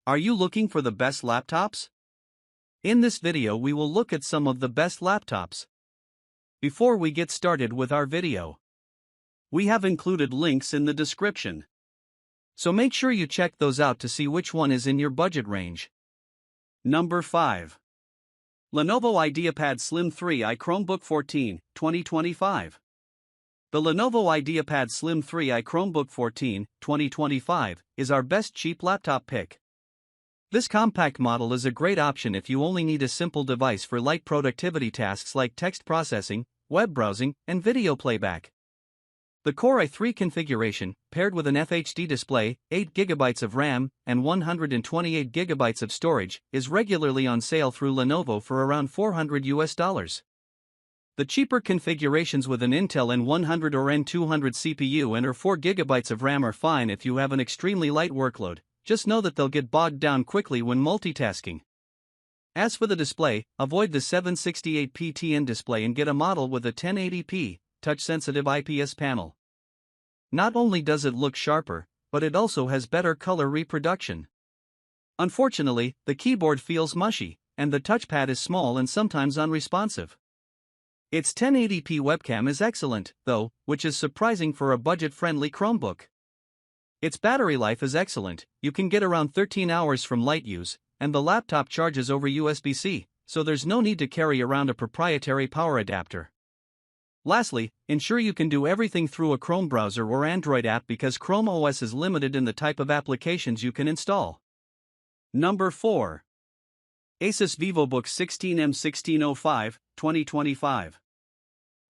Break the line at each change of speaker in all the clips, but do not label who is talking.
Are you looking for the best laptops? In this video we will look at some of the best laptops. Before we get started with our video, we have included links in the description, so make sure you check those out to see which one is in your budget range. Number 5. Lenovo IdeaPad Slim 3i Chromebook 14, 2025. The Lenovo IdeaPad Slim 3i Chromebook 14, 2025 is our best cheap laptop pick. This compact model is a great option if you only need a simple device for light productivity tasks like text processing, web browsing, and video playback. The Core i3 configuration, paired with an FHD display, 8GB of RAM, and 128GB of storage, is regularly on sale through Lenovo for around $400. The cheaper configurations with an Intel N100 or N200 CPU and or 4GB of RAM are fine if you have an extremely light workload. Just know that they'll get bogged down quickly when multitasking. As for the display, avoid the 768p TN display and get a model with a 1080p, touch-sensitive IPS panel. Not only does it look sharper, but it also has better color reproduction. Unfortunately, the keyboard feels mushy, and the touchpad is small and sometimes unresponsive. Its 1080p webcam is excellent, though, which is surprising for a budget-friendly Chromebook. Its battery life is excellent, you can get around 13 hours from light use, and the laptop charges over USB-C, so there's no need to carry around a proprietary power adapter. Lastly, ensure you can do everything through a Chrome browser or Android app because Chrome OS is limited in the type of applications you can install. Number 4. ASUS Vivobook 16M1605, 2025.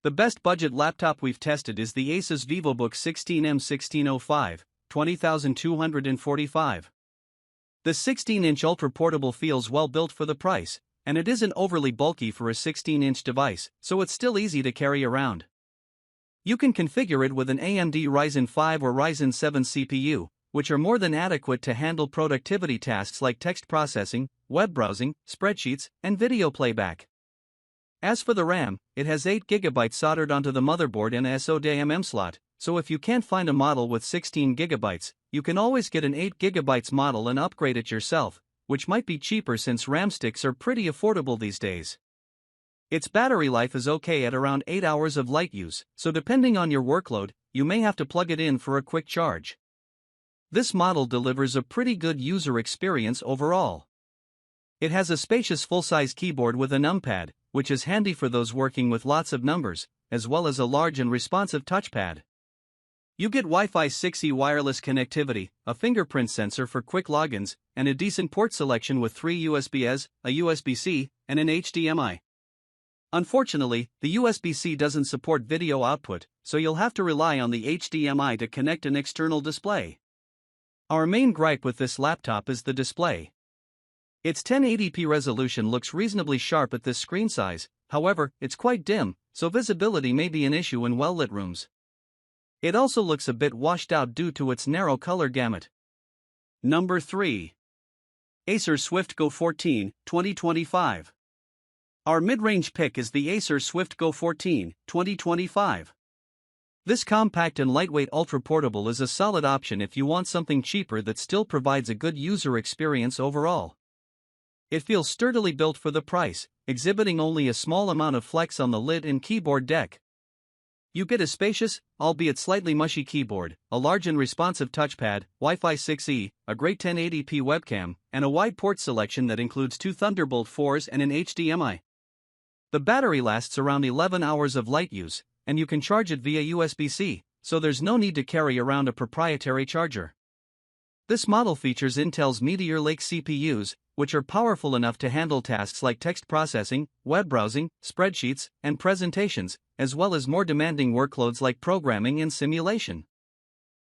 The best budget laptop we've tested is the ASUS Vivobook 16M1605, 20,245. The 16-inch ultra-portable feels well built for the price, and it isn't overly bulky for a 16-inch device, so it's still easy to carry around. You can configure it with an AMD Ryzen 5 or Ryzen 7 CPU, which are more than adequate to handle productivity tasks like text processing, web browsing, spreadsheets, and video playback. As for the RAM, it has 8GB soldered onto the motherboard and a SODIMM slot, so if you can't find a model with 16GB, you can always get an 8GB model and upgrade it yourself, which might be cheaper since RAM sticks are pretty affordable these days. Its battery life is okay at around 8 hours of light use, so depending on your workload, you may have to plug it in for a quick charge. This model delivers a pretty good user experience overall. It has a spacious full-size keyboard with a numpad, which is handy for those working with lots of numbers, as well as a large and responsive touchpad. You get Wi-Fi 6E wireless connectivity, a fingerprint sensor for quick logins, and a decent port selection with 3 USB-As, a USB-C, and an HDMI. Unfortunately, the USB-C doesn't support video output, so you'll have to rely on the HDMI to connect an external display. Our main gripe with this laptop is the display. Its 1080p resolution looks reasonably sharp at this screen size, however, it's quite dim, so visibility may be an issue in well-lit rooms. It also looks a bit washed out due to its narrow color gamut. Number 3. Acer Swift Go 14, 2025. Our mid-range pick is the Acer Swift Go 14, 2025. This compact and lightweight ultra-portable is a solid option if you want something cheaper that still provides a good user experience overall. It feels sturdily built for the price, exhibiting only a small amount of flex on the lid and keyboard deck. You get a spacious, albeit slightly mushy keyboard, a large and responsive touchpad, Wi-Fi 6E, a great 1080p webcam, and a wide port selection that includes 2 Thunderbolt 4s and an HDMI. The battery lasts around 11 hours of light use, and you can charge it via USB-C, so there's no need to carry around a proprietary charger. This model features Intel's Meteor Lake CPUs, which are powerful enough to handle tasks like text processing, web browsing, spreadsheets, and presentations, as well as more demanding workloads like programming and simulation.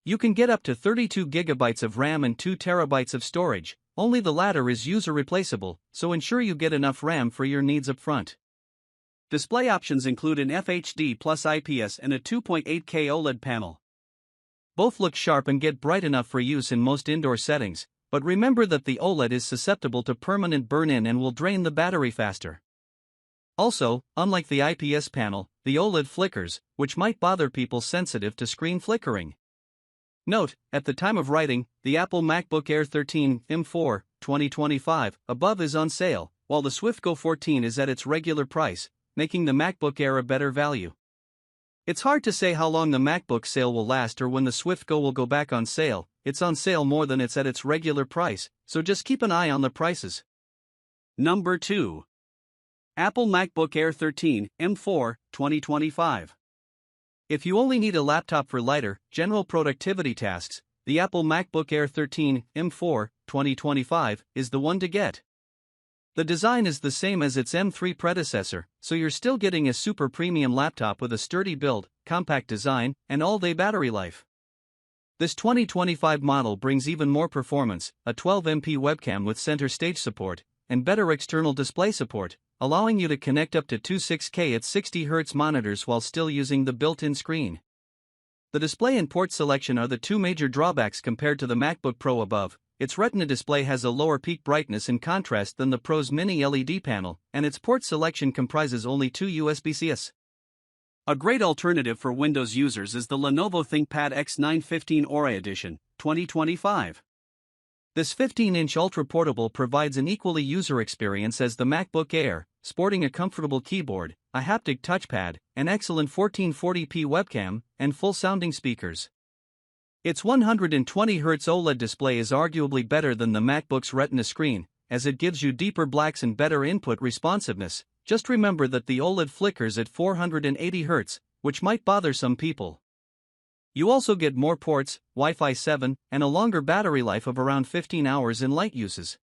You can get up to 32GB of RAM and 2TB of storage, only the latter is user replaceable, so ensure you get enough RAM for your needs up front. Display options include an FHD plus IPS and a 2.8K OLED panel. Both look sharp and get bright enough for use in most indoor settings, but remember that the OLED is susceptible to permanent burn-in and will drain the battery faster. Also, unlike the IPS panel, the OLED flickers, which might bother people sensitive to screen flickering. Note, at the time of writing, the Apple MacBook Air 13 M4 2025, above is on sale, while the Swift Go 14 is at its regular price, making the MacBook Air a better value. It's hard to say how long the MacBook sale will last or when the Swift Go will go back on sale. It's on sale more than it's at its regular price, so just keep an eye on the prices. Number 2. Apple MacBook Air 13, M4, 2025. If you only need a laptop for lighter, general productivity tasks, the Apple MacBook Air 13, M4, 2025 is the one to get. The design is the same as its M3 predecessor, so you're still getting a super premium laptop with a sturdy build, compact design, and all-day battery life. This 2025 model brings even more performance, a 12MP webcam with center stage support, and better external display support, allowing you to connect up to two 6K at 60Hz monitors while still using the built-in screen. The display and port selection are the two major drawbacks compared to the MacBook Pro above. Its Retina display has a lower peak brightness in contrast than the Pro's mini LED panel, and its port selection comprises only two USB-Cs. A great alternative for Windows users is the Lenovo ThinkPad X915 Aura Edition, 2025. This 15-inch ultra-portable provides an equally user experience as the MacBook Air, sporting a comfortable keyboard, a haptic touchpad, an excellent 1440p webcam, and full-sounding speakers. Its 120Hz OLED display is arguably better than the MacBook's Retina screen, as it gives you deeper blacks and better input responsiveness. Just remember that the OLED flickers at 480Hz, which might bother some people. You also get more ports, Wi-Fi 7, and a longer battery life of around 15 hours in light uses.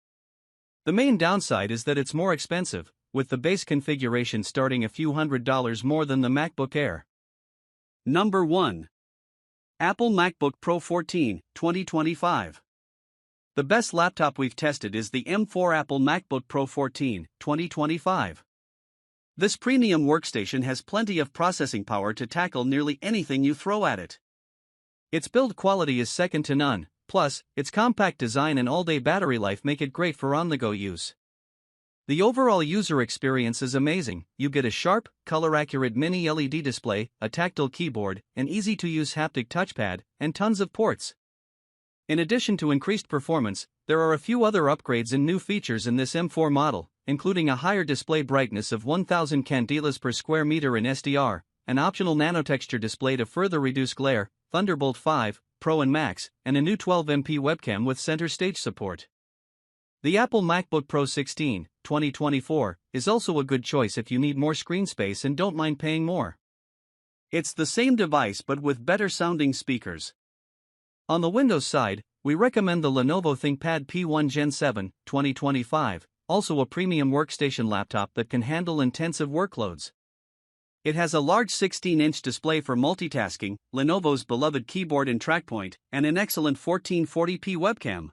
The main downside is that it's more expensive, with the base configuration starting a few $100s more than the MacBook Air. Number 1. Apple MacBook Pro 14, 2025. The best laptop we've tested is the M4 Apple MacBook Pro 14, 2025. This premium workstation has plenty of processing power to tackle nearly anything you throw at it. Its build quality is second to none, plus, its compact design and all-day battery life make it great for on-the-go use. The overall user experience is amazing. You get a sharp, color-accurate mini LED display, a tactile keyboard, an easy-to-use haptic touchpad, and tons of ports. In addition to increased performance, there are a few other upgrades and new features in this M4 model, including a higher display brightness of 1000 candelas per square meter in SDR, an optional nanotexture display to further reduce glare, Thunderbolt 5, Pro and Max, and a new 12MP webcam with center stage support. The Apple MacBook Pro 16, 2024, is also a good choice if you need more screen space and don't mind paying more. It's the same device but with better sounding speakers. On the Windows side, we recommend the Lenovo ThinkPad P1 Gen 7, 2025, also a premium workstation laptop that can handle intensive workloads. It has a large 16-inch display for multitasking, Lenovo's beloved keyboard and trackpoint, and an excellent 1440p webcam.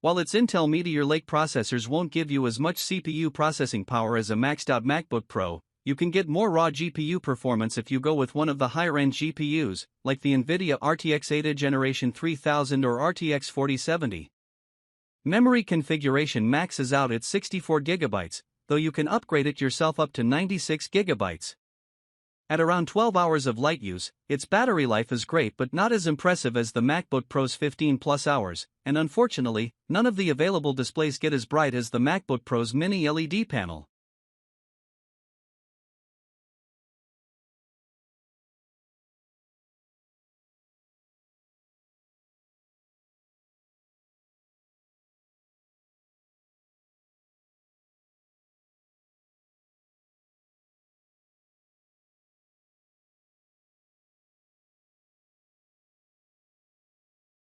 While its Intel Meteor Lake processors won't give you as much CPU processing power as a maxed-out MacBook Pro, you can get more raw GPU performance if you go with one of the higher-end GPUs, like the NVIDIA RTX Ada Generation 3000 or RTX 4070. Memory configuration maxes out at 64GB, though you can upgrade it yourself up to 96GB. At around 12 hours of light use, its battery life is great but not as impressive as the MacBook Pro's 15+ hours, and unfortunately, none of the available displays get as bright as the MacBook Pro's mini LED panel.